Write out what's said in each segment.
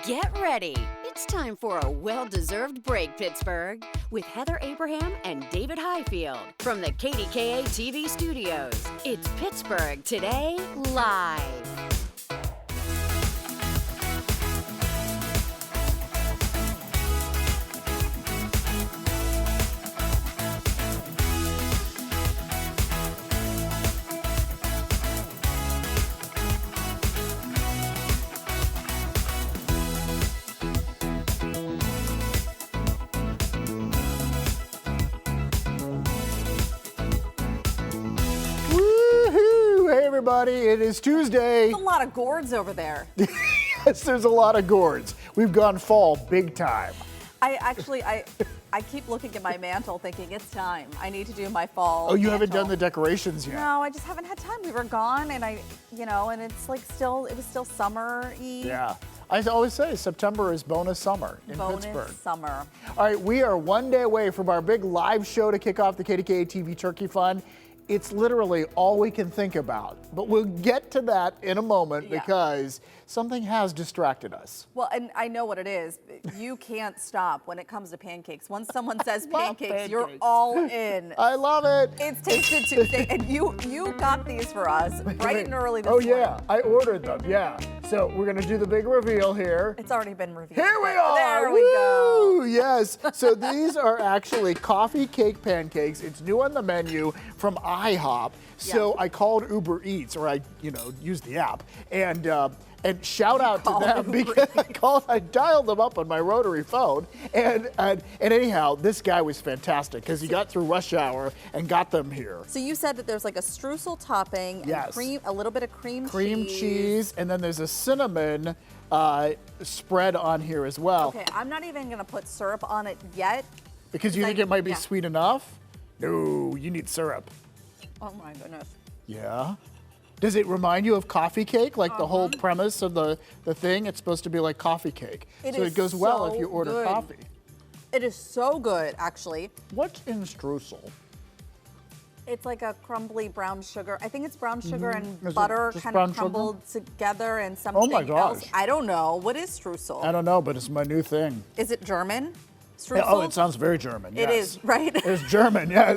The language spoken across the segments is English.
Get ready. It's time for a well-deserved break, Pittsburgh, with Heather Abraham and David Highfield from the KDKA-TV studios. It's Pittsburgh Today Live. Everybody, it is Tuesday. There's a lot of gourds over there. Yes, there's a lot of gourds. We've gone fall big time. I keep looking at my mantle thinking it's time. I need to do my fall. Oh, you mantle. haven't done the decorations yet? No, I just haven't had time. We were gone and and it's like it was still summer-y. Yeah. I always say September is bonus summer in Pittsburgh. Bonus summer. All right, we are one day away from our big live show to kick off the KDKA-TV Turkey Fund. It's literally all we can think about, but we'll get to that in a moment because something has distracted us. Well, and I know what it is. You can't stop when it comes to pancakes. Once someone says pancakes, you're all in. I love it. It's Tasted Tuesday, and you got these for us bright and early this morning. Oh yeah, I ordered them, yeah. So we're gonna do the big reveal here. It's already been revealed. Here we are. There we go. Yes. So these are actually coffee cake pancakes. It's new on the menu from IHOP. So I called Uber Eats, or I, used the app, and shout out to them because I dialed them up on my rotary phone, and anyhow, this guy was fantastic because he got through rush hour and got them here. So you said that there's like a streusel topping, and a little bit of cream cheese, and then there's a cinnamon spread on here as well. Okay, I'm not even gonna put syrup on it yet. Because you think it might be sweet enough? No, you need syrup. Oh my goodness. Yeah. Does it remind you of coffee cake? Like the whole premise of the thing? It's supposed to be like coffee cake. So it goes well if you order coffee. It is so good, actually. What's in streusel? It's like a crumbly brown sugar. I think it's brown sugar and butter kind of crumbled together and something else. I don't know. What is streusel? I don't know, but it's my new thing. Is it German? Streusel? Oh, it sounds very German, yes. It is, right? It's German, yes.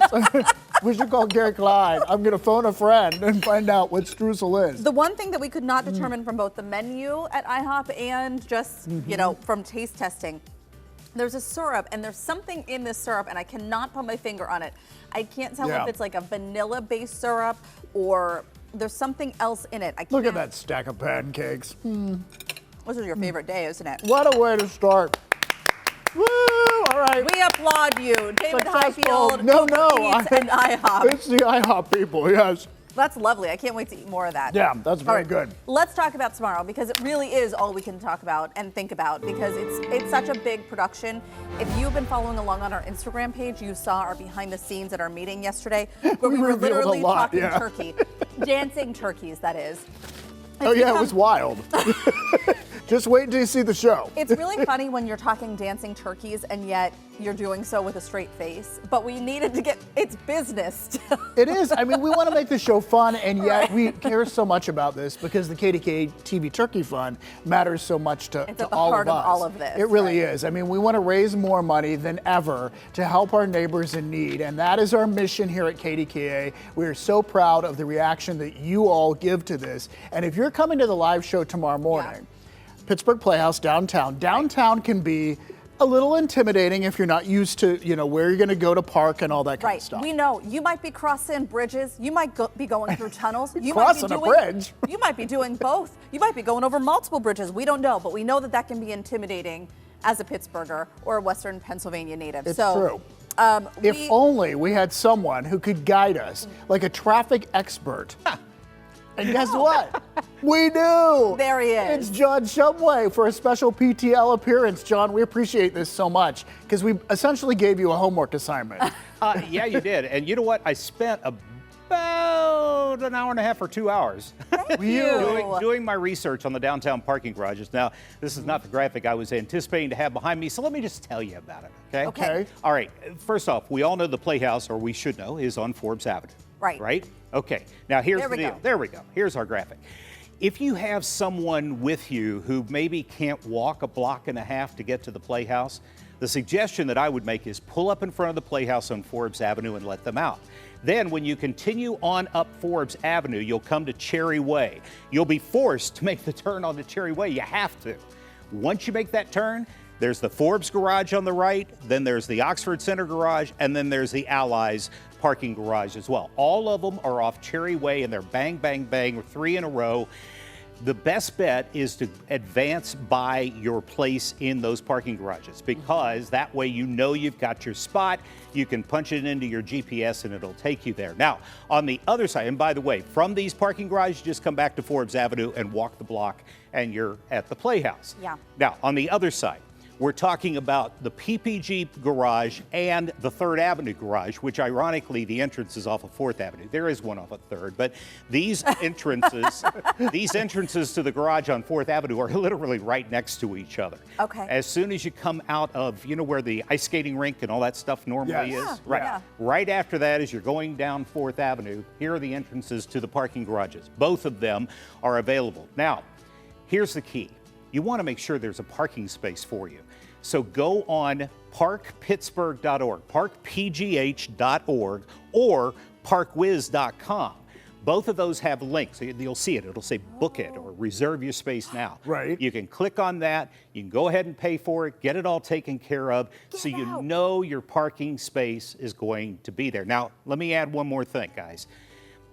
We should call Garrick Live. I'm going to phone a friend and find out what streusel is. The one thing that we could not determine from both the menu at IHOP and just, from taste testing, there's a syrup, and there's something in this syrup, and I cannot put my finger on it. I can't tell if it's like a vanilla-based syrup or there's something else in it. Look at that stack of pancakes. This is your favorite day, isn't it? What a way to start. Woo! All right. We applaud you, David Highfield, No, and IHOP. It's the IHOP people, yes. That's lovely. I can't wait to eat more of that. Yeah, that's very good. Let's talk about tomorrow because it really is all we can talk about and think about because it's such a big production. If you've been following along on our Instagram page, you saw our behind the scenes at our meeting yesterday where we were literally talking turkey. Dancing turkeys, that is. It was wild. Just wait until you see the show. It's really funny when you're talking dancing turkeys and yet you're doing so with a straight face. But we needed to it's business. It is. I mean, we want to make the show fun, and yet we care so much about this because the KDKA-TV Turkey Fund matters so much to all of us. It's at the heart of all of this. It really is. I mean, we want to raise more money than ever to help our neighbors in need, and that is our mission here at KDKA. We are so proud of the reaction that you all give to this. And if you're coming to the live show tomorrow morning, Pittsburgh Playhouse downtown. Downtown can be a little intimidating if you're not used to, where you're going to go to park and all that kind of stuff. We know. You might be crossing bridges. You might be going through tunnels. You crossing a bridge? You might be doing both. You might be going over multiple bridges. We don't know, but we know that can be intimidating as a Pittsburgher or a Western Pennsylvania native. It's true. If only we had someone who could guide us, like a traffic expert. And guess what? We do. There he is. It's John Shumway for a special PTL appearance. John, we appreciate this so much because we essentially gave you a homework assignment. Yeah, you did. And you know what? I spent about an hour and a half or 2 hours doing my research on the downtown parking garages. Now, this is not the graphic I was anticipating to have behind me, so let me just tell you about it, okay? Okay. All right. First off, we all know the Playhouse, or we should know, is on Forbes Avenue. Right. Right? Okay. Now, here's the deal. There we go. Here's our graphic. If you have someone with you who maybe can't walk a block and a half to get to the Playhouse, the suggestion that I would make is pull up in front of the Playhouse on Forbes Avenue and let them out. Then when you continue on up Forbes Avenue, you'll come to Cherry Way. You'll be forced to make the turn onto Cherry Way. You have to. Once you make that turn, there's the Forbes garage on the right, then there's the Oxford Center garage, and then there's the Allies parking garage as well. All of them are off Cherry Way, and they're bang, bang, bang, 3 in a row. The best bet is to advance by your place in those parking garages, because that way you know you've got your spot. You can punch it into your GPS and it'll take you there. Now, on the other side, and by the way, from these parking garages, just come back to Forbes Avenue and walk the block and you're at the Playhouse. Yeah. Now, on the other side, we're talking about the PPG garage and the 3rd Avenue garage, which ironically the entrance is off of 4th Avenue. There is one off of 3rd, but these entrances, these entrances to the garage on 4th Avenue are literally right next to each other. Okay. As soon as you come out of, you know, where the ice skating rink and all that stuff normally Yes. is? Right. Yeah. Right after that, as you're going down 4th Avenue, here are the entrances to the parking garages. Both of them are available. Now, here's the key. You want to make sure there's a parking space for you. So go on parkpittsburgh.org, parkpgh.org, or parkwiz.com. Both of those have links. You'll see it. It'll say book it or reserve your space now. Right. You can click on that. You can go ahead and pay for it, get it all taken care of, so you know your parking space is going to be there. Now, let me add one more thing, guys.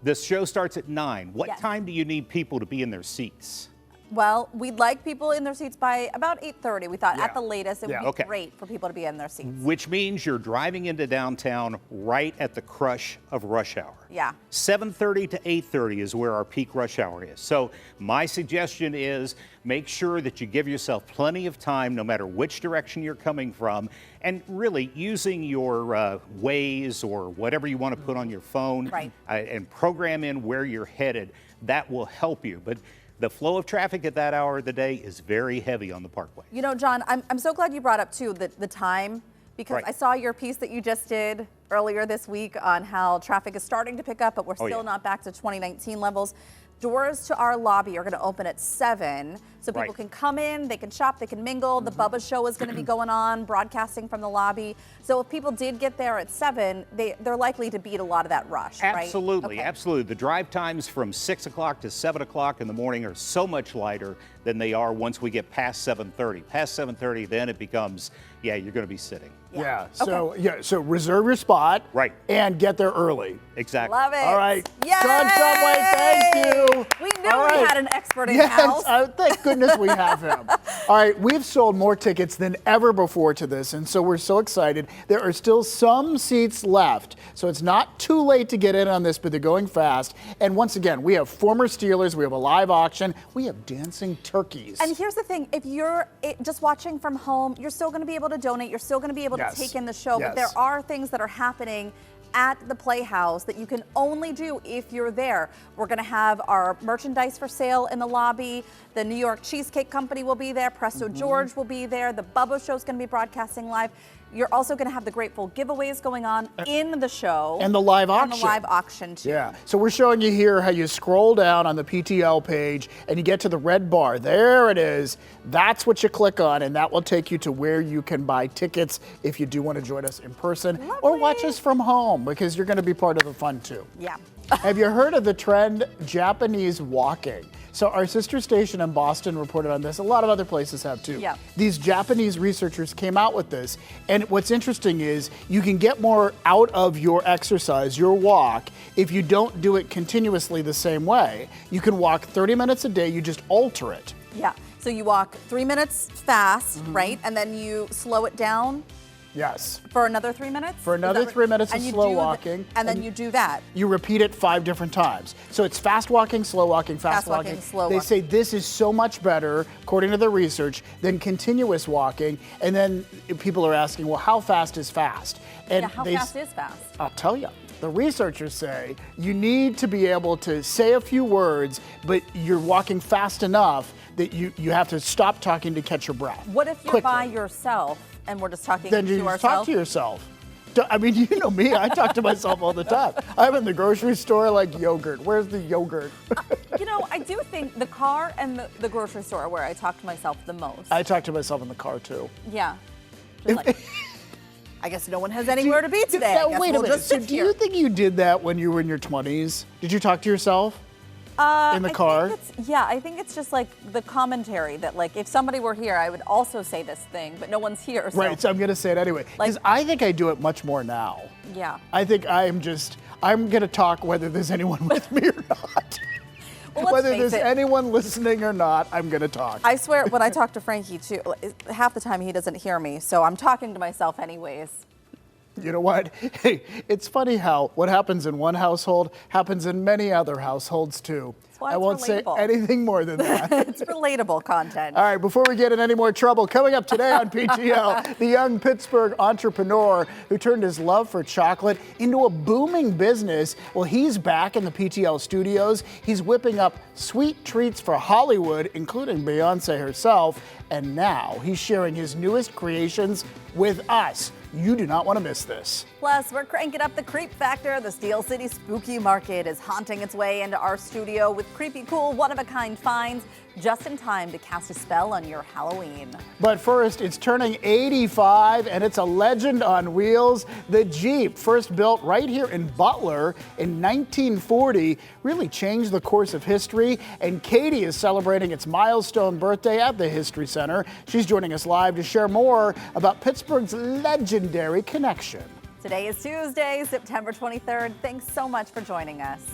This show starts at 9. What time do you need people to be in their seats? Well, we'd like people in their seats by about 8:30. We thought at the latest it would be great for people to be in their seats. Which means you're driving into downtown right at the crush of rush hour. Yeah. 7:30 to 8:30 is where our peak rush hour is. So my suggestion is make sure that you give yourself plenty of time, no matter which direction you're coming from, and really using your Waze or whatever you want to put on your phone and program in where you're headed. That will help you. But the flow of traffic at that hour of the day is very heavy on the Parkway. You know, John, I'm so glad you brought up, too, the time, because I saw your piece that you just did earlier this week on how traffic is starting to pick up, but we're still not back to 2019 levels. Doors to our lobby are going to open at 7, so people can come in, they can shop, they can mingle. The Bubba Show is going to be going on, broadcasting from the lobby. So if people did get there at 7, they're likely to beat a lot of that rush, Absolutely, right? absolutely. The drive times from 6 o'clock to 7 o'clock in the morning are so much lighter than they are once we get past 7:30. Past 7:30, then it becomes, you're going to be sitting. So reserve your spot. And get there early. Exactly. Love it. All right. Yay! John Subway, thank you. We knew we had an expert in house. Thank goodness we have him. All right, we've sold more tickets than ever before to this, and so we're so excited. There are still some seats left, so it's not too late to get in on this, but they're going fast. And once again, we have former Steelers, we have a live auction, we have dancing turkeys. And here's the thing, if you're just watching from home, you're still going to be able to donate, you're still going to be able to take in the show, but there are things that are happening at the Playhouse that you can only do if you're there. We're going to have our merchandise for sale in the lobby. The New York Cheesecake Company will be there. Presto George will be there. The Bubba Show is going to be broadcasting live. You're also going to have the Grateful giveaways going on in the show. And the live auction. And the live auction, too. Yeah. So we're showing you here how you scroll down on the PTL page and you get to the red bar. There it is. That's what you click on, and that will take you to where you can buy tickets if you do want to join us in person or watch us from home, because you're going to be part of the fun, too. Yeah. Have you heard of the trend Japanese walking? So our sister station in Boston reported on this. A lot of other places have too. Yeah. These Japanese researchers came out with this. And what's interesting is you can get more out of your exercise, your walk, if you don't do it continuously the same way. You can walk 30 minutes a day. You just alter it. Yeah. So you walk 3 minutes fast, right? And then you slow it down. Yes. For another 3 minutes? For another 3 minutes of slow walking. And then you do that. You repeat it 5 different times. So it's fast walking, slow walking, fast walking. Slow they walking. say this is so much better, according to the research, than continuous walking. And then people are asking, well, how fast is fast? And how fast is fast? I'll tell you. The researchers say you need to be able to say a few words, but you're walking fast enough that you have to stop talking to catch your breath. What if you're by yourself and we're just talking then to you ourselves? talk to yourself. I mean, you know me. I talk to myself all the time. I'm in the grocery store like yogurt. Where's the yogurt? You know, I do think the car and the grocery store are where I talk to myself the most. I talk to myself in the car, too. Yeah. Just like, I guess no one has anywhere to be today. Now, wait a minute. So do you think you did that when you were in your 20s? Did you talk to yourself in the car? I think it's just like the commentary that, like, if somebody were here, I would also say this thing, but no one's here. So. Right, so I'm going to say it anyway. Because I think I do it much more now. Yeah. I think I'm going to talk whether there's anyone with me or not. Well, whether there's anyone listening or not, I'm going to talk. I swear, when I talk to Frankie, too, half the time he doesn't hear me, so I'm talking to myself anyways. You know what? Hey, it's funny how what happens in one household happens in many other households, too. I won't say anything more than that. It's relatable content. All right, before we get in any more trouble, coming up today on PTL, the young Pittsburgh entrepreneur who turned his love for chocolate into a booming business. Well, he's back in the PTL studios. He's whipping up sweet treats for Hollywood, including Beyonce herself. And now he's sharing his newest creations with us. You do not want to miss this. Plus, we're cranking up the creep factor. The Steel City Spooky Market is haunting its way into our studio with creepy, cool, one-of-a-kind finds just in time to cast a spell on your Halloween. But first, it's turning 85, and it's a legend on wheels. The Jeep, first built right here in Butler in 1940, really changed the course of history, and Katie is celebrating its milestone birthday at the History Center. She's joining us live to share more about Pittsburgh's legendary connection. Today is Tuesday, September 23rd. Thanks so much for joining us.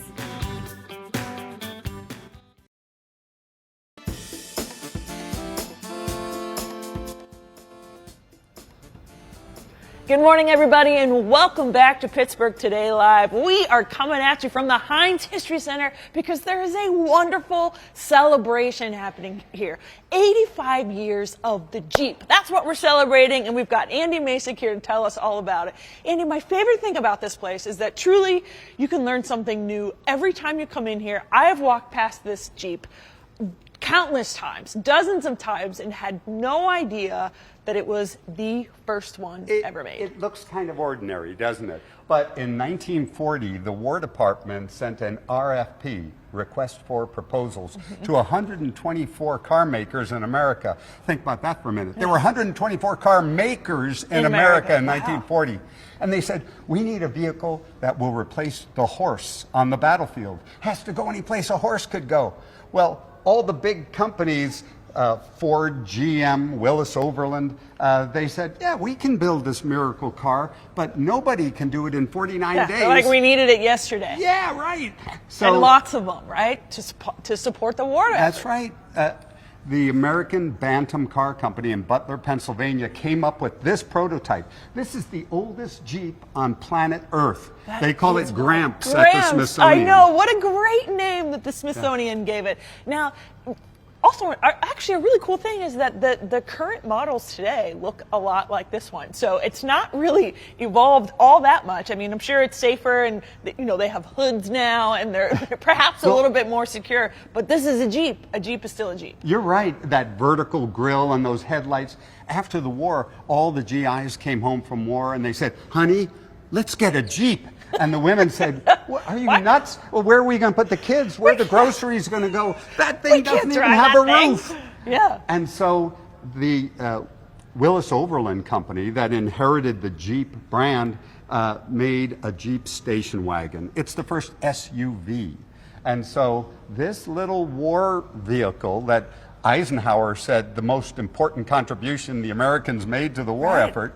Good morning, everybody, and welcome back to Pittsburgh Today Live. We are coming at you from the Heinz History Center because there is a wonderful celebration happening here. 85 years of the Jeep. That's what we're celebrating, and we've got Andy Masick here to tell us all about it. Andy, my favorite thing about this place is that truly you can learn something new every time you come in here. I have walked past this Jeep countless times, dozens of times, and had no idea that it was the first one ever made. It looks kind of ordinary, doesn't it? But in 1940, the War Department sent an RFP, request for proposals, to 124 car makers in America. Think about that for a minute. There were 124 car makers in America in 1940. And they said, we need a vehicle that will replace the horse on the battlefield. Has to go any place a horse could go. Well, all the big companies, Ford, GM, Willis Overland, they said, yeah, we can build this miracle car, but nobody can do it in 49 days. Like we needed it yesterday. Yeah, right. So, and lots of them, right, to support the war effort. That's right. The American Bantam Car Company in Butler, Pennsylvania came up with this prototype. This is the oldest Jeep on planet Earth. They call it Gramps at the Smithsonian. I know. What a great name that the Smithsonian gave it. Now, also, actually, a really cool thing is that the current models today look a lot like this one. So it's not really evolved all that much. I mean, I'm sure it's safer, and they have hoods now, and they're perhaps a little bit more secure. But this is a Jeep. A Jeep is still a Jeep. You're right. That vertical grille and those headlights. After the war, all the GIs came home from war, and they said, honey, let's get a Jeep. And the women said, are you nuts? Well, where are we going to put the kids? Where are the groceries going to go? That thing doesn't even have a roof. Yeah. And so the Willis Overland company that inherited the Jeep brand made a Jeep station wagon. It's the first SUV. And so this little war vehicle that Eisenhower said the most important contribution the Americans made to the war effort,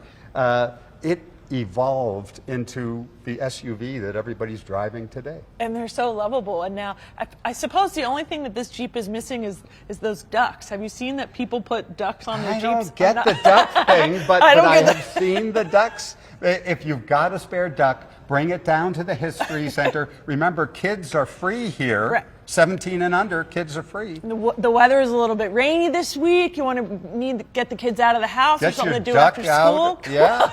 it evolved into the SUV that everybody's driving today. And they're so lovable. And now, I suppose the only thing that this Jeep is missing is those ducks. Have you seen that people put ducks on their Jeeps? I don't get the duck thing, but I have seen the ducks. If you've got a spare duck, bring it down to the History Center. Remember, kids are free here. Right. 17 and under, kids are free. The weather is a little bit rainy this week. You need to get the kids out of the house or something to do after school. Yeah.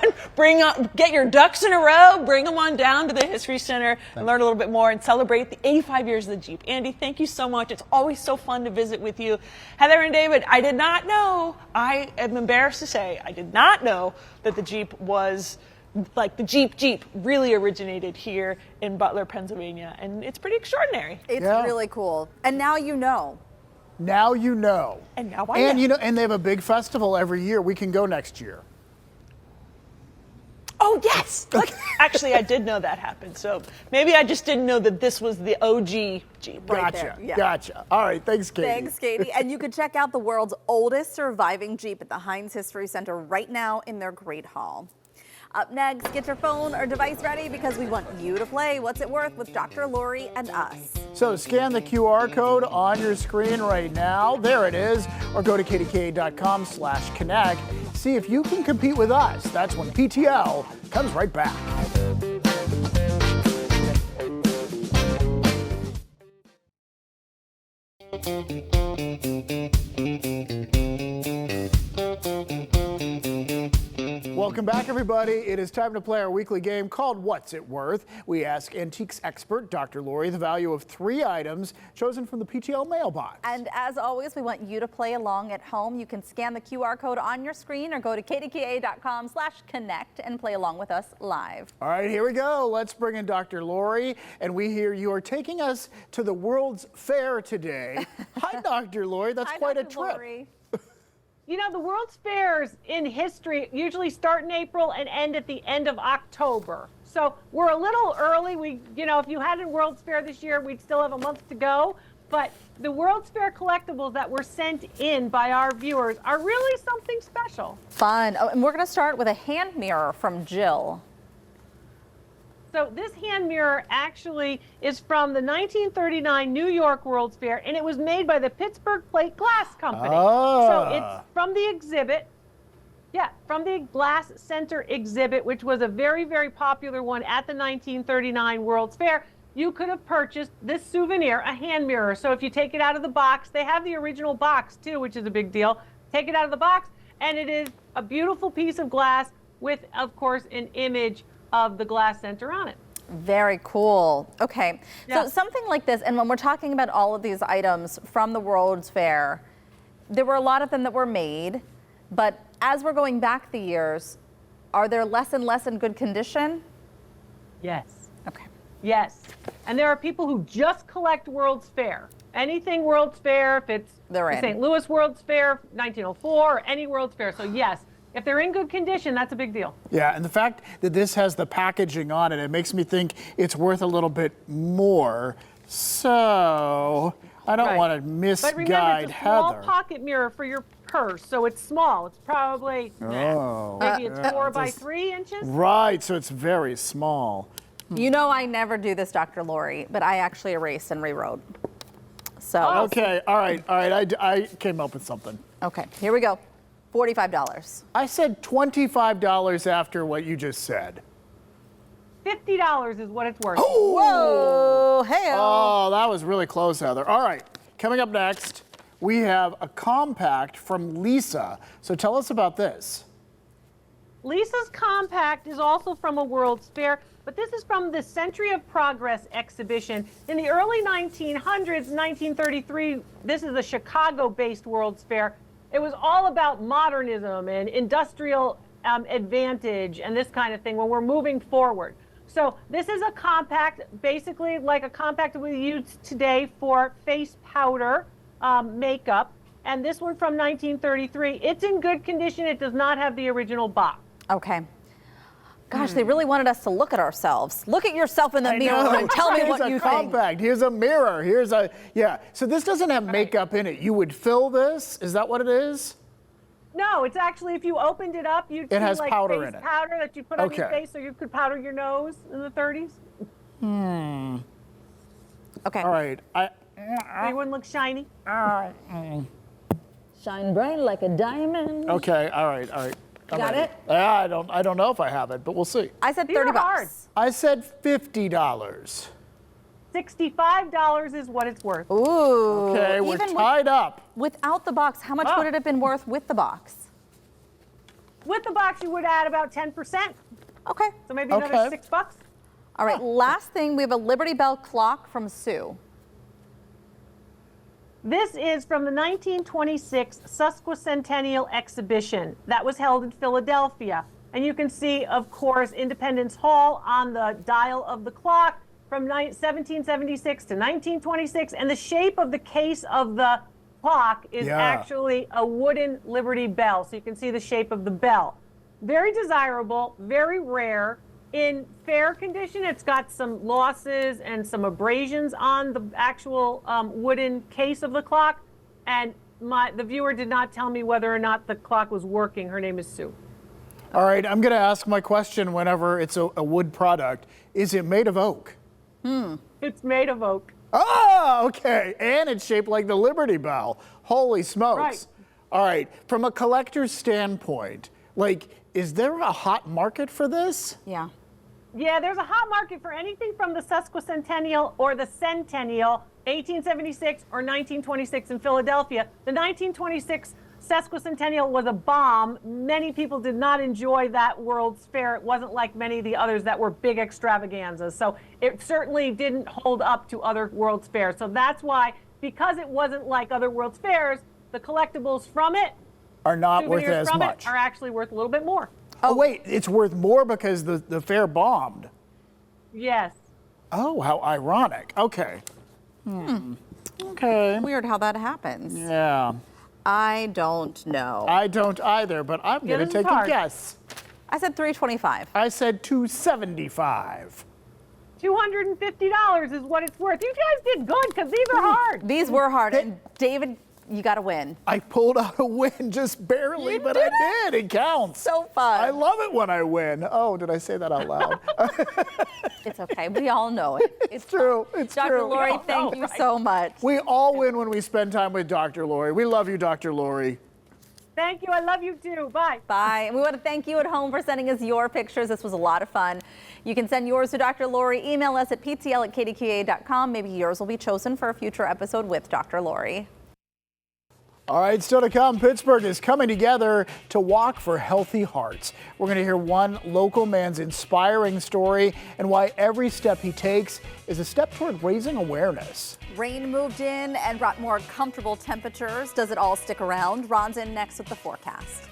Get your ducks in a row, bring them on down to the History Center and learn a little bit more and celebrate the 85 years of the Jeep. Andy, thank you so much. It's always so fun to visit with you. Heather and David, I did not know, I am embarrassed to say, I did not know that the Jeep was like the Jeep really originated here in Butler, Pennsylvania, and it's pretty extraordinary. It's really cool. And now you know. Now you know. And now I know. You know, and they have a big festival every year. We can go next year. Oh, yes. Actually, I did know that happened. So maybe I just didn't know that this was the OG Jeep. Gotcha. Yeah. Gotcha. All right. Thanks, Katie. Thanks, Katie. And you can check out the world's oldest surviving Jeep at the Heinz History Center right now in their Great Hall. Up next, get your phone or device ready because we want you to play What's It Worth with Dr. Lori and us. So scan the QR code on your screen right now. There it is. Or go to KDKA.com/connect. See if you can compete with us. That's when PTL comes right back. Welcome back, everybody. It is time to play our weekly game called What's It Worth? We ask antiques expert Dr. Lori the value of 3 items chosen from the PTL mailbox. And as always, we want you to play along at home. You can scan the QR code on your screen or go to KDKA.com/connect and play along with us live. All right, here we go. Let's bring in Dr. Lori. And we hear you are taking us to the World's Fair today. Hi, Dr. Lori. That's quite a trip. Lori. You know, the World's Fairs in history usually start in April and end at the end of October. So we're a little early. If you had a World's Fair this year, we'd still have a month to go. But the World's Fair collectibles that were sent in by our viewers are really something special. Fun. Oh, and we're going to start with a hand mirror from Jill. So this hand mirror actually is from the 1939 New York World's Fair, and it was made by the Pittsburgh Plate Glass Company. So it's from the exhibit. Yeah, from the Glass Center exhibit, which was a very, very popular one at the 1939 World's Fair. You could have purchased this souvenir, a hand mirror. So if you take it out of the box, they have the original box too, which is a big deal. Take it out of the box, and it is a beautiful piece of glass with, of course, an image of the Glass Center on it. Very cool. Okay, Yeah. so something like this, and when we're talking about all of these items from the World's Fair, there were a lot of them that were made, but as we're going back the years, are there less and less in good condition? Yes. Okay. Yes. And there are people who just collect World's Fair. Anything World's Fair, if it's They're the in. St. Louis World's Fair, 1904, or any World's Fair. So yes, if they're in good condition, that's a big deal. Yeah, and the fact that this has the packaging on it, it makes me think it's worth a little bit more. So I don't want to misguide But remember, it's a small Heather. pocket mirror for your purse, so it's small. It's probably maybe it's 4 by 3 inches. Right, so it's very small. You know I never do this, Dr. Lori, but I actually erased and rewrote. So, Okay, all right, I came up with something. okay, here we go. $45. I said $25 after what you just said. $50 is what it's worth. Whoa, hey. Oh, that was really close, Heather. All right, coming up next, we have a compact from Lisa. So tell us about this. Lisa's compact is also from a World's Fair, but this is from the Century of Progress exhibition. In the early 1900s, 1933, this is a Chicago-based World's Fair. It was all about modernism and industrial advantage and this kind of thing when we're moving forward. So this is a compact, basically like a compact we use today for face powder makeup. And this one from 1933, it's in good condition. It does not have the original box. Okay. Gosh, they really wanted us to look at ourselves. Look at yourself in the mirror and tell me what you Here's a compact. Here's a mirror. Here's a, yeah. So this doesn't have makeup in it. You would fill this? Is that what it is? No, it's actually, if you opened it up, you'd see has like powder face in it. powder that you put on your Okay. face so you could powder your nose in the 30s. Okay. All right. So you wouldn't look shiny. Shine bright like a diamond. Okay. All right. All right. I'm Got ready. it? I don't know if I have it, but we'll see. I said These 30 are hard. bucks. I said $50. $65 is what it's worth. Ooh. Okay, we're Even tied up. without the box, how much would it have been worth with the box? With the box, you would add about 10%. Okay. So maybe another Okay. $6. All right, last thing, we have a Liberty Bell clock from Sue. This is from the 1926 Sesquicentennial exhibition that was held in Philadelphia. And you can see, of course, Independence Hall on the dial of the clock from 1776 to 1926. And the shape of the case of the clock is actually a wooden Liberty Bell. So you can see the shape of the bell. Very desirable, very rare. In fair condition, it's got some losses and some abrasions on the actual wooden case of the clock. And the viewer did not tell me whether or not the clock was working. Her name is Sue. All right, I'm going to ask my question whenever it's a wood product. Is it made of oak? It's made of oak. Oh, okay. And it's shaped like the Liberty Bell. Holy smokes. Right. All right, from a collector's standpoint, like, is there a hot market for this? Yeah. Yeah, there's a hot market for anything from the sesquicentennial or the centennial, 1876 or 1926 in Philadelphia. The 1926 sesquicentennial was a bomb. Many people did not enjoy that World's Fair. It wasn't like many of the others that were big extravaganzas. So it certainly didn't hold up to other World's Fairs. So that's why, because it wasn't like other World's Fairs, the collectibles from it Are not worth souvenirs as from much. it are actually worth a little bit more. Oh, wait, it's worth more because the fair bombed. Yes. Oh, how ironic. Okay. Okay. Weird how that happens. Yeah. I don't know. I don't either, but I'm going to is take hard. a guess. I said $325. I said $275. $250 is what it's worth. You guys did good because these are hard. These were hard. And David, you got to win. I pulled out a win just barely, but I did. It counts. So fun. I love it when I win. Oh, did I say that out loud? It's okay. We all know it. It's true. It's Dr. true. Lori, thank you so much. We all win when we spend time with Dr. Lori. We love you, Dr. Lori. Thank you. I love you too. Bye. Bye. And we want to thank you at home for sending us your pictures. This was a lot of fun. You can send yours to Dr. Lori. Email us at ptl@kdka.com. Maybe yours will be chosen for a future episode with Dr. Lori. All right, still to come, Pittsburgh is coming together to walk for healthy hearts. We're going to hear one local man's inspiring story and why every step he takes is a step toward raising awareness. Rain moved in and brought more comfortable temperatures. Does it all stick around? Ron's in next with the forecast.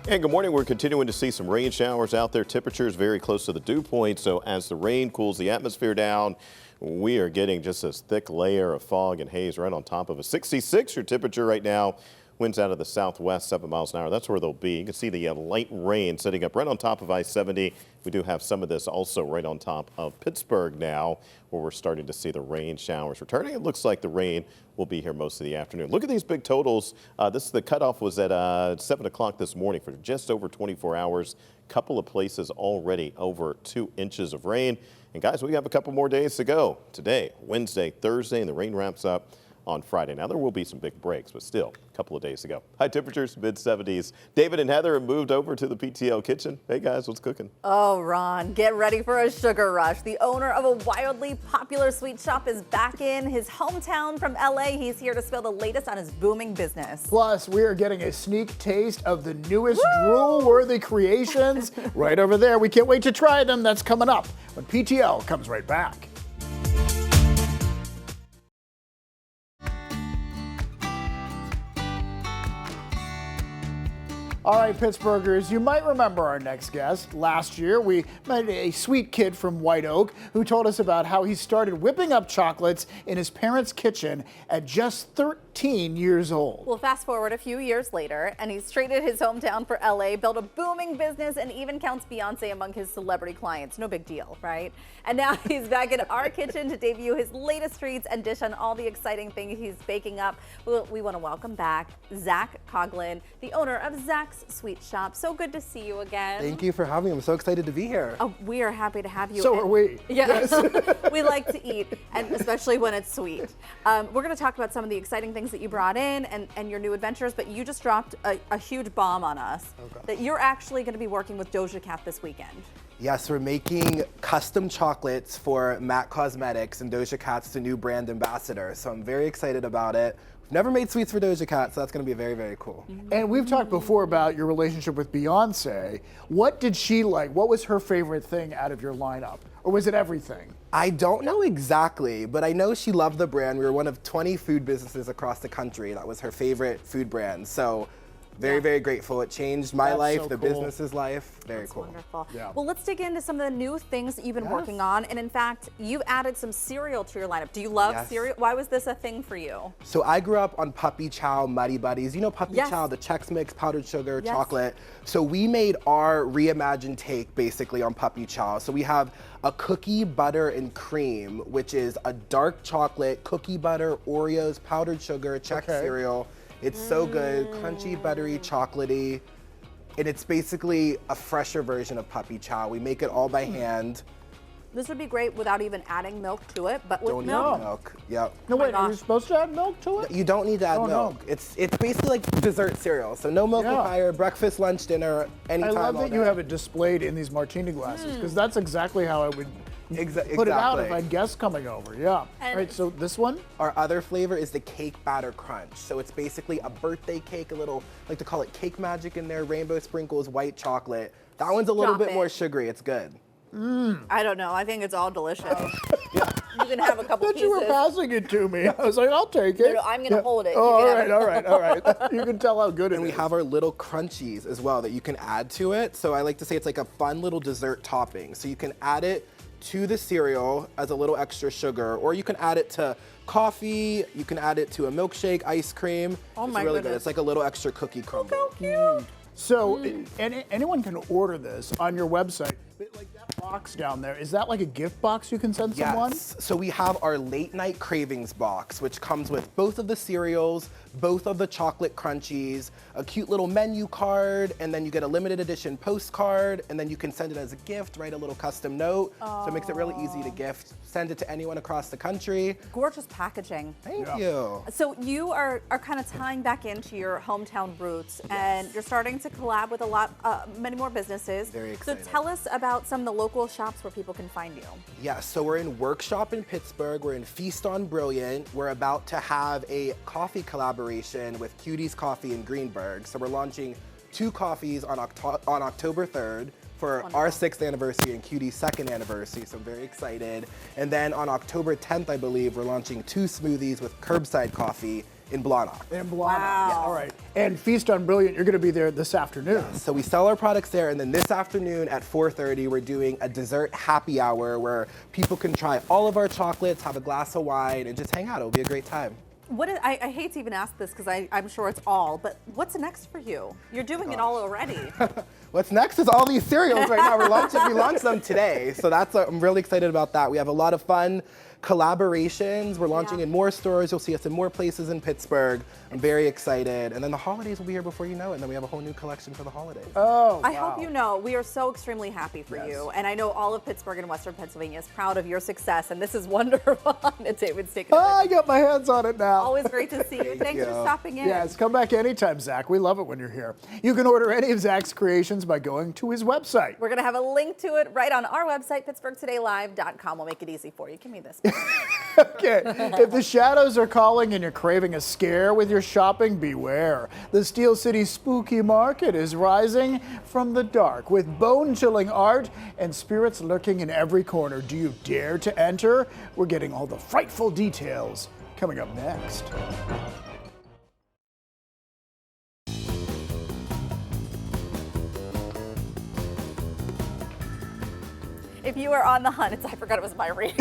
And good morning. We're continuing to see some rain showers out there. Temperatures very close to the dew point. So as the rain cools the atmosphere down, we are getting just this thick layer of fog and haze right on top of us. 66 your temperature right now. Winds out of the southwest, 7 miles an hour. That's where they'll be. You can see the light rain sitting up right on top of I-70. We do have some of this also right on top of Pittsburgh now, where we're starting to see the rain showers returning. It looks like the rain will be here most of the afternoon. Look at these big totals. The cutoff was at 7 o'clock this morning for just over 24 hours. Couple of places already over 2 inches of rain. And guys, we have a couple more days to go. Today, Wednesday, Thursday, and the rain wraps up on Friday. Now, there will be some big breaks, but still a couple of days to go. High temperatures, mid-70s. David and Heather have moved over to the PTL kitchen. Hey, guys, what's cooking? Oh, Ron, get ready for a sugar rush. The owner of a wildly popular sweet shop is back in his hometown from LA. He's here to spill the latest on his booming business. Plus, we are getting a sneak taste of the newest drool-worthy creations right over there. We can't wait to try them. That's coming up when PTL comes right back. All right, Pittsburghers, you might remember our next guest. Last year, we met a sweet kid from White Oak who told us about how he started whipping up chocolates in his parents' kitchen at just 13 years old. Well, fast forward a few years later, and he's traded his hometown for LA, built a booming business, and even counts Beyonce among his celebrity clients. No big deal, right? And now he's back in our kitchen to debut his latest treats and dish on all the exciting things he's baking up. We want to welcome back Zach Coughlin, the owner of Zach's Sweet Shop. So good to see you again. Thank you for having me. I'm so excited to be here. Oh, we are happy to have you. So are we. Yeah, Yes. we like to eat, and especially when it's sweet. We're going to talk about some of the exciting things that you brought in and your new adventures, but you just dropped a huge bomb on us that you're actually going to be working with Doja Cat this weekend. Yes, we're making custom chocolates for MAC Cosmetics, and Doja Cat's the new brand ambassador. So I'm very excited about it. Never made sweets for Doja Cat, so that's going to be very, very cool. And we've talked before about your relationship with Beyonce. What did she like? What was her favorite thing out of your lineup? Or was it everything? I don't know exactly, but I know she loved the brand. We were one of 20 food businesses across the country. That was her favorite food brand. So very, very grateful. It changed my life, the business's life. Very cool. Wonderful. Yeah. Well, let's dig into some of the new things that you've been working on. And in fact, you've added some cereal to your lineup. Do you love cereal? Why was this a thing for you? So I grew up on Puppy Chow, Muddy Buddies. You know Puppy Chow, the Chex Mix, powdered sugar, chocolate. So we made our reimagined take basically on Puppy Chow. So we have a cookie, butter, and cream, which is a dark chocolate, cookie butter, Oreos, powdered sugar, Chex cereal. It's so good, crunchy, buttery, chocolatey. And it's basically a fresher version of Puppy Chow. We make it all by hand. This would be great without even adding milk to it, but with Don't milk. need milk. Yep. No, wait, are you supposed to add milk to it? You don't need to add milk. It's basically like dessert cereal. So no milk required, breakfast, lunch, dinner, anytime. I love that you have it displayed in these martini glasses, because that's exactly how I would put it out if I had guests coming over. Yeah. All right, so this one? Our other flavor is the cake batter crunch. So it's basically a birthday cake, a little, I like to call it cake magic in there, rainbow sprinkles, white chocolate. That one's a little bit more sugary. It's good. I don't know. I think it's all delicious. You can have a couple I thought pieces. you were passing it to me. I was like, I'll take it. No, I'm going to hold it. Oh, all right. You can tell how good it is. And we have our little crunchies as well that you can add to it. So I like to say it's like a fun little dessert topping. So you can add it to the cereal as a little extra sugar, or you can add it to coffee, you can add it to a milkshake, ice cream. Oh it's my really goodness. good. It's like a little extra cookie crumble. So cute. So anyone can order this on your website. But like that box down there, is that like a gift box you can send someone? Yes. So we have our late night cravings box, which comes with both of the cereals, both of the chocolate crunchies, a cute little menu card, and then you get a limited edition postcard, and then you can send it as a gift, write a little custom note. So it makes it really easy to gift. Send it to anyone across the country. Gorgeous packaging. Thank you. So you are kind of tying back into your hometown roots, and you're starting to collab with many more businesses. Very excited. So tell us about some of the local shops where people can find you. Yes, so we're in Workshop in Pittsburgh. We're in Feast on Brilliant. We're about to have a coffee collaboration with Cutie's Coffee in Greenburgh. So we're launching 2 coffees on October 3rd for our 6th anniversary and Cutie's 2nd anniversary, so I'm very excited. And then on October 10th, I believe, we're launching 2 smoothies with curbside coffee in Blawnock. In Blawnock, yeah, all right. And Feast on Brilliant, you're going to be there this afternoon. Yeah, so we sell our products there, and then this afternoon at 4:30, we're doing a dessert happy hour where people can try all of our chocolates, have a glass of wine, and just hang out. It'll be a great time. I hate to even ask this because I'm sure it's all, but what's next for you? You're doing it all already. What's next is all these cereals right now. We launched them today, so I'm really excited about that. We have a lot of fun collaborations. We're launching in more stores. You'll see us in more places in Pittsburgh. I'm very excited. And then the holidays will be here before you know it. And then we have a whole new collection for the holidays. Oh, wow. I hope you know we are so extremely happy for you. And I know all of Pittsburgh and Western Pennsylvania is proud of your success. And this is wonderful. David's taking I got my hands on it now. Always great to see you. Thanks for stopping in. Yes, come back anytime, Zach. We love it when you're here. You can order any of Zach's creations by going to his website. We're going to have a link to it right on our website, PittsburghTodayLive.com. We'll make it easy for you. Give me this. Okay, if the shadows are calling and you're craving a scare with your shopping, beware. The Steel City Spooky Market is rising from the dark with bone-chilling art and spirits lurking in every corner. Do you dare to enter? We're getting all the frightful details coming up next. If you are on the hunt, I forgot it was my read.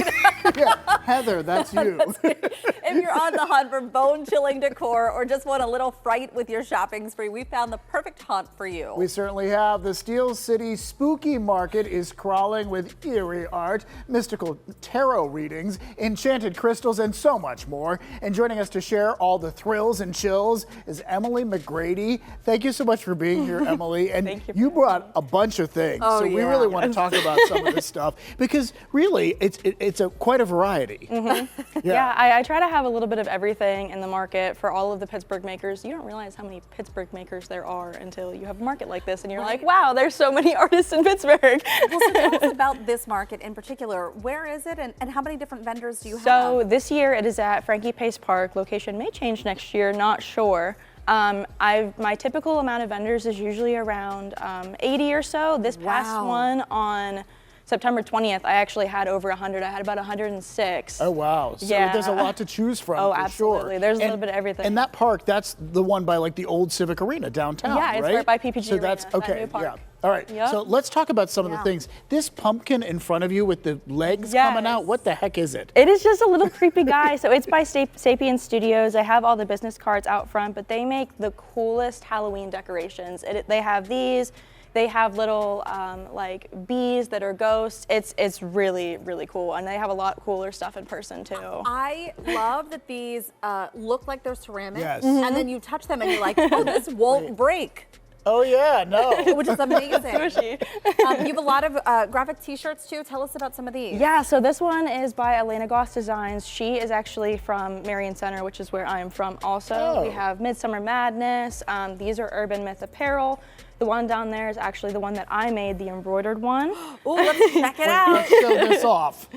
Yeah, Heather, that's you. If you're on the hunt for bone-chilling decor or just want a little fright with your shopping spree, we found the perfect hunt for you. We certainly have. The Steel City Spooky Market is crawling with eerie art, mystical tarot readings, enchanted crystals, and so much more. And joining us to share all the thrills and chills is Emily McGrady. Thank you so much for being here, Emily. And Thank you. You brought a bunch of things, so we really want to talk about some of this stuff. stuff, because really it's quite a variety. Yeah, I try to have a little bit of everything in the market for all of the Pittsburgh makers. You don't realize how many Pittsburgh makers there are until you have a market like this and you're like, wow, there's so many artists in Pittsburgh. Well, so tell us about this market in particular. Where is it and how many different vendors do you have? So this year it is at Frankie Pace Park. Location may change next year, not sure. My typical amount of vendors is usually around 80 or so. This past one on September 20th, I actually had over 100. I had about 106. Oh, wow. So yeah. There's a lot to choose from, Oh, for absolutely. sure. There's a little bit of everything. And that park, that's the one by like the old Civic Arena downtown, Yeah, it's right by PPG So that's, Arena, that okay, new park. yeah. All right, Yep. so let's talk about some of the things. This pumpkin in front of you with the legs coming out, what the heck is it? It is just a little creepy guy. So it's by Sapien Studios. I have all the business cards out front, but they make the coolest Halloween decorations. They have these. They have little like bees that are ghosts. It's really, really cool. And they have a lot cooler stuff in person too. I love that these look like they're ceramic. Yes. And then you touch them and you're like, oh, this won't break. Oh yeah, no. Which is amazing. Squishy. You have a lot of graphic t-shirts too. Tell us about some of these. Yeah, so this one is by Elena Goss Designs. She is actually from Marion Center, which is where I am from also. Oh. We have Midsummer Madness. These are Urban Myth apparel. The one down there is actually the one that I made, the embroidered one. Oh, let's check it out. Let's show this off.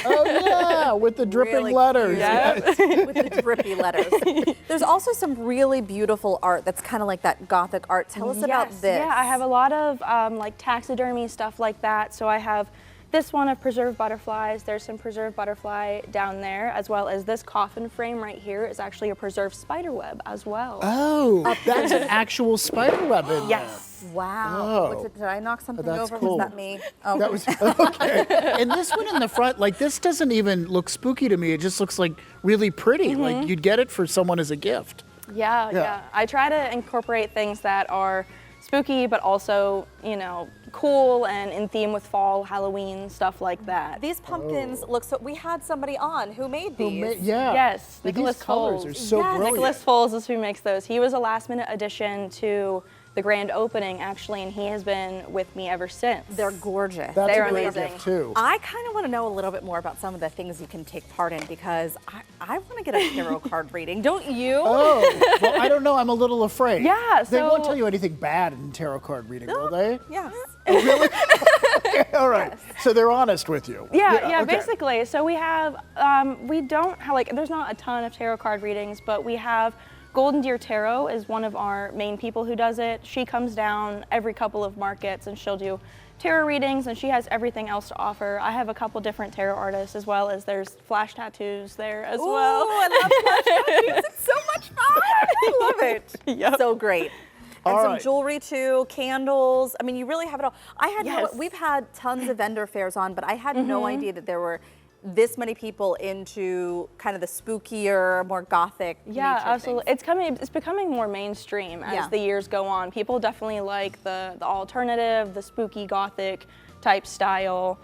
Oh yeah, with the dripping Really letters. cute. Yes. With the drippy letters. There's also some really beautiful art that's kind of like that Gothic art. Tell us about this. Yeah, I have a lot of like taxidermy stuff like that. So I have this one of preserved butterflies. There's some preserved butterfly down there, as well as this coffin frame right here is actually a preserved spider web as well. Oh, that's an actual spider web in Yes. Wow. Oh. Did I knock something That's over? cool. Was that me? Oh. That was okay. And this one in the front, like this doesn't even look spooky to me. It just looks like really pretty. Like you'd get it for someone as a gift. Yeah. I try to incorporate things that are spooky, but also, you know, cool and in theme with fall, Halloween, stuff like that. These pumpkins look so. We had somebody on who made these. Yeah. Yes, But Nicholas these colors Foles. are so brilliant. Nicholas Foles is who makes those. He was a last-minute addition to the grand opening, actually, and he has been with me ever since. They're gorgeous. That's They're a great amazing. gift too. I kind of want to know a little bit more about some of the things you can take part in because I want to get a tarot card reading. Don't you? Oh, well, I don't know. I'm a little afraid. Yeah, They won't so- tell you anything bad in tarot card reading, will they? Yes. Really? Okay, all right. So they're honest with you. Yeah, okay. basically. So we have, we don't have, like, there's not a ton of tarot card readings, but we have Golden Deer Tarot is one of our main people who does it. She comes down every couple of markets and she'll do tarot readings, and she has everything else to offer. I have a couple different tarot artists, as well as there's flash tattoos there as well. I love flash tattoos. It's so much fun. I love it. Yep. So great. And All some right. jewelry too, candles. I mean, you really have it all. I had Yes. we've had tons of vendor fairs on, but I had no idea that there were this many people into kind of the spookier, more gothic. Yeah, nature absolutely. things. It's becoming more mainstream as Yeah. the years go on. People definitely like the alternative, the spooky gothic type style.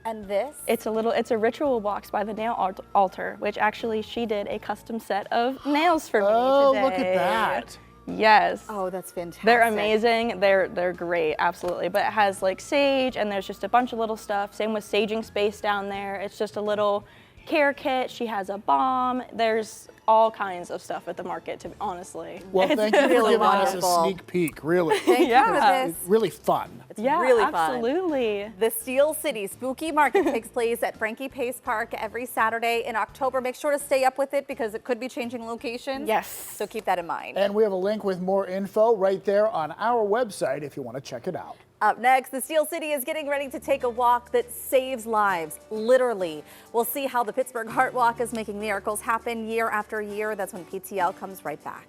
And this? It's a ritual box by the Nail Altar, which actually she did a custom set of nails for me Oh, today. look at that. Yes. Oh, that's fantastic. They're amazing. They're great, absolutely. But it has like sage, and there's just a bunch of little stuff. Same with saging space down there. It's just a little care kit. She has a bomb. There's all kinds of stuff at the market, honestly. Well, It's thank you for really giving us a wonderful. sneak peek, really. Thank you for this. Really fun. It's yeah, really fun. absolutely. The Steel City Spooky Market takes place at Frankie Pace Park every Saturday in October. Make sure to stay up with it because it could be changing locations. Yes. So keep that in mind. And we have a link with more info right there on our website if you want to check it out. Up next, the Steel City is getting ready to take a walk that saves lives, literally. We'll see how the Pittsburgh Heartwalk is making miracles happen year after year. That's when PTL comes right back.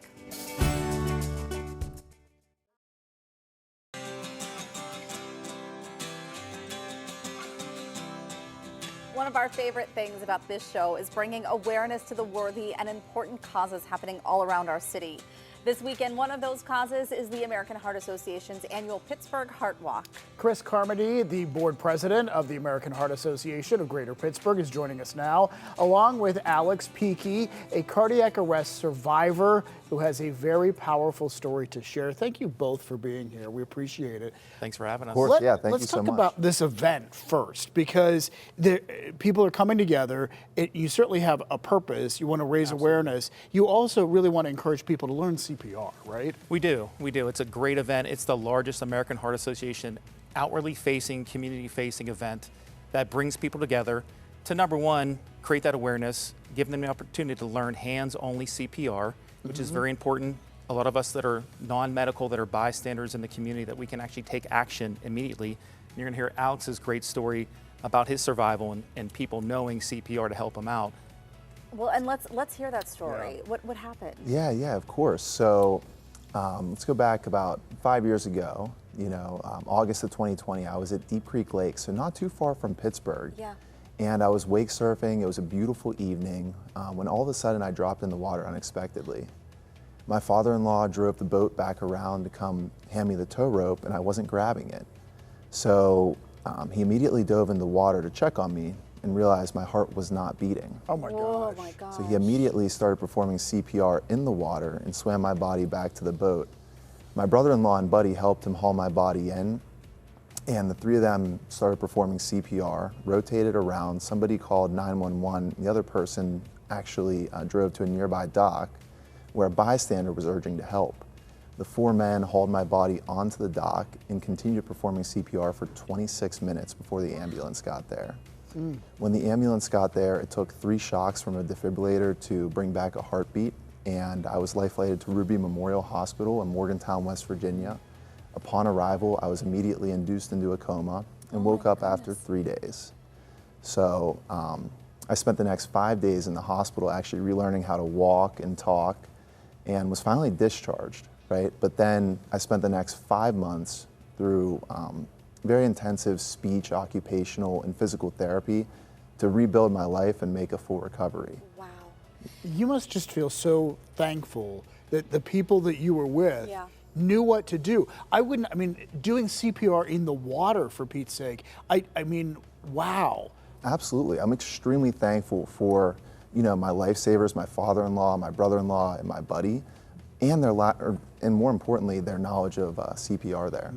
One of our favorite things about this show is bringing awareness to the worthy and important causes happening all around our city. This weekend, one of those causes is the American Heart Association's annual Pittsburgh Heart Walk. Chris Carmody, the board president of the American Heart Association of Greater Pittsburgh, is joining us now, along with Alex Peakey, a cardiac arrest survivor. who has a very powerful story to share. Thank you both for being here. We appreciate it. Thanks for having us. Of course, yeah, thank you Let's so talk much. about this event first, because people are coming together. You certainly have a purpose. You want to raise awareness. You also really want to encourage people to learn CPR, right? We do. It's a great event. It's the largest American Heart Association outwardly facing, community facing event that brings people together to, number one, create that awareness, give them the opportunity to learn hands-only CPR, which is very important. A lot of us that are non-medical, that are bystanders in the community, that we can actually take action immediately. And you're gonna hear Alex's great story about his survival and people knowing CPR to help him out. Well, and let's hear that story. Yeah. What happened? Yeah, of course. So let's go back about 5 years ago. August of 2020, I was at Deep Creek Lake, so not too far from Pittsburgh. Yeah. And I was wake surfing. It was a beautiful evening when all of a sudden I dropped in the water unexpectedly. My father-in-law drove the boat back around to come hand me the tow rope, and I wasn't grabbing it. So he immediately dove in the water to check on me and realized my heart was not beating. Oh my gosh. Oh my gosh. So he immediately started performing CPR in the water and swam my body back to the boat. My brother-in-law and buddy helped him haul my body in, and the three of them started performing CPR, rotated around. Somebody called 911. The other person actually drove to a nearby dock where a bystander was urging to help. The four men hauled my body onto the dock and continued performing CPR for 26 minutes before the ambulance got there. When the ambulance got there, it took 3 shocks from a defibrillator to bring back a heartbeat, and I was life-flighted to Ruby Memorial Hospital in Morgantown, West Virginia. Upon arrival, I was immediately induced into a coma and woke up after 3 days. So I spent the next 5 days in the hospital actually relearning how to walk and talk, and was finally discharged, right? But then I spent the next 5 months through very intensive speech, occupational, and physical therapy to rebuild my life and make a full recovery. Wow. You must just feel so thankful that the people that you were with knew what to do. Doing CPR in the water, for Pete's sake, I mean, wow. Absolutely. I'm extremely thankful for, my lifesavers, my father-in-law, my brother-in-law, and my buddy, and and more importantly, their knowledge of CPR there.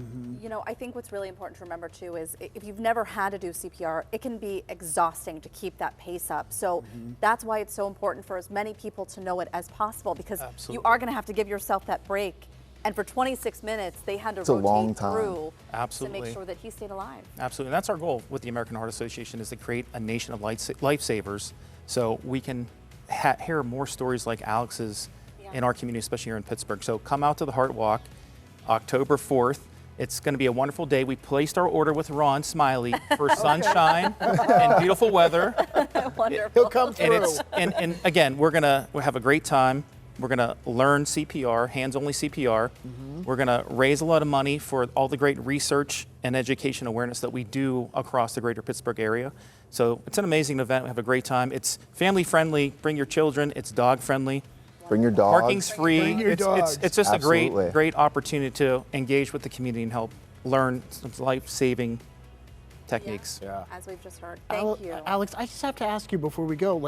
I think what's really important to remember too is if you've never had to do CPR, it can be exhausting to keep that pace up. So that's why it's so important for as many people to know it as possible, because you are going to have to give yourself that break. And for 26 minutes, they had to rotate through to make sure that he stayed alive. Absolutely, and that's our goal with the American Heart Association, is to create a nation of lifesavers, so we can hear more stories like Alex's in our community, especially here in Pittsburgh. So come out to the Heartwalk, October 4th. It's going to be a wonderful day. We placed our order with Ron Smiley for sunshine and beautiful weather. Wonderful. He'll come through. And again, we'll have a great time. We're going to learn CPR, hands-only CPR. We're going to raise a lot of money for all the great research and education awareness that we do across the greater Pittsburgh area. So it's an amazing event. We have a great time. It's family-friendly. Bring your children. It's dog-friendly. Bring your dogs. Parking's free. Bring your dogs. It's just Absolutely. a great opportunity to engage with the community and help learn some life-saving techniques. As we've just heard. Thank you. Alex, I just have to ask you before we go,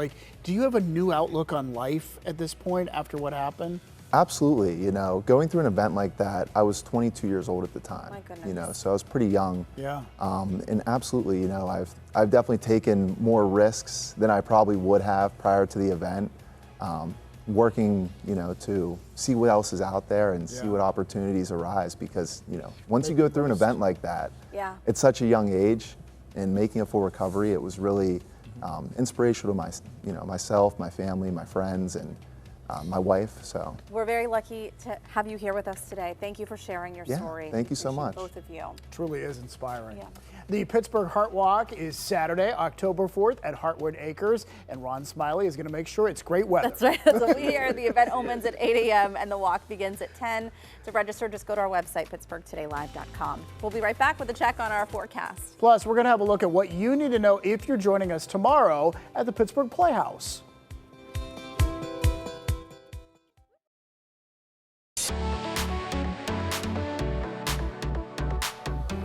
do you have a new outlook on life at this point after what happened? Absolutely. Going through an event like that, I was 22 years old at the time. My goodness. So I was pretty young. Yeah. And absolutely, I've definitely taken more risks than I probably would have prior to the event. Working, to see what else is out there and see what opportunities arise, because, once you go through an event like that, it's such a young age, and making a full recovery, it was really inspirational to myself, my family, my friends, and my wife. So we're very lucky to have you here with us today. Thank you for sharing your story. Thank you so much. Both of you. Truly is inspiring. Yeah. The Pittsburgh Heartwalk is Saturday, October 4th at Heartwood Acres, and Ron Smiley is going to make sure it's great weather. That's right. That's what we hear. The event opens at 8 a.m. and the walk begins at 10. To register, just go to our website, pittsburghtodaylive.com. We'll be right back with a check on our forecast. Plus, we're going to have a look at what you need to know if you're joining us tomorrow at the Pittsburgh Playhouse.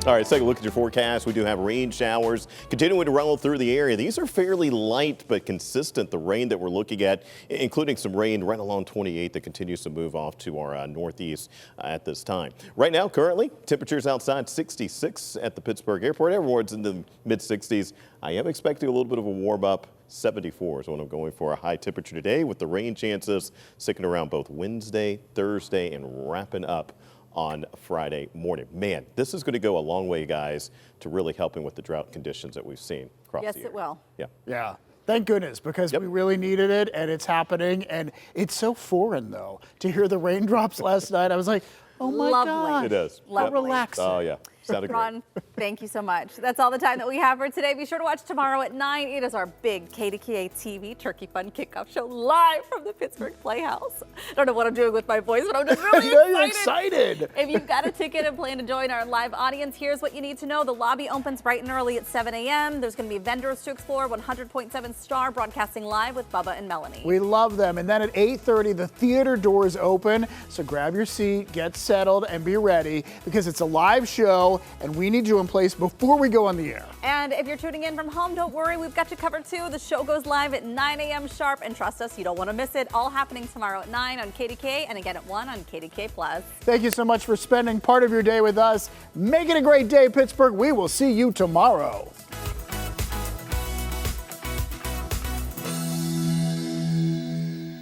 All right, let's take a look at your forecast. We do have rain showers continuing to roll through the area. These are fairly light but consistent, the rain that we're looking at, including some rain right along 28 that continues to move off to our northeast at this time. Right now, currently, temperatures outside 66 at the Pittsburgh airport. Everyone's in the mid-60s. I am expecting a little bit of a warm up. 74 is what I'm going for, a high temperature today with the rain chances sticking around both Wednesday, Thursday, and wrapping up on Friday morning. Man, this is going to go a long way, guys, to really helping with the drought conditions that we've seen across the area. Yes, it will. Yeah. Yeah. Thank goodness, because we really needed it, and it's happening. And it's so foreign, though, to hear the raindrops last night. I was like, oh my God. It is. Lovely. Relaxing. Oh, yeah. Sounded great. Ron, thank you so much. That's all the time that we have for today. Be sure to watch tomorrow at 9. It is our big KDKA-TV Turkey Fun Kickoff Show live from the Pittsburgh Playhouse. I don't know what I'm doing with my voice, but I'm just really You're excited. If you've got a ticket and plan to join our live audience, here's what you need to know. The lobby opens bright and early at 7 a.m. There's going to be vendors to explore. 100.7 Star broadcasting live with Bubba and Melanie. We love them. And then at 8:30, the theater doors open. So grab your seat, get settled, and be ready, because it's a live show, and we need you in place before we go on the air. And if you're tuning in from home, don't worry, we've got you covered too. The show goes live at 9 a.m. sharp, and trust us, you don't want to miss it. All happening tomorrow at 9 on KDKA, and again at 1 on KDK Plus. Thank you so much for spending part of your day with us. Make it a great day, Pittsburgh. We will see you tomorrow.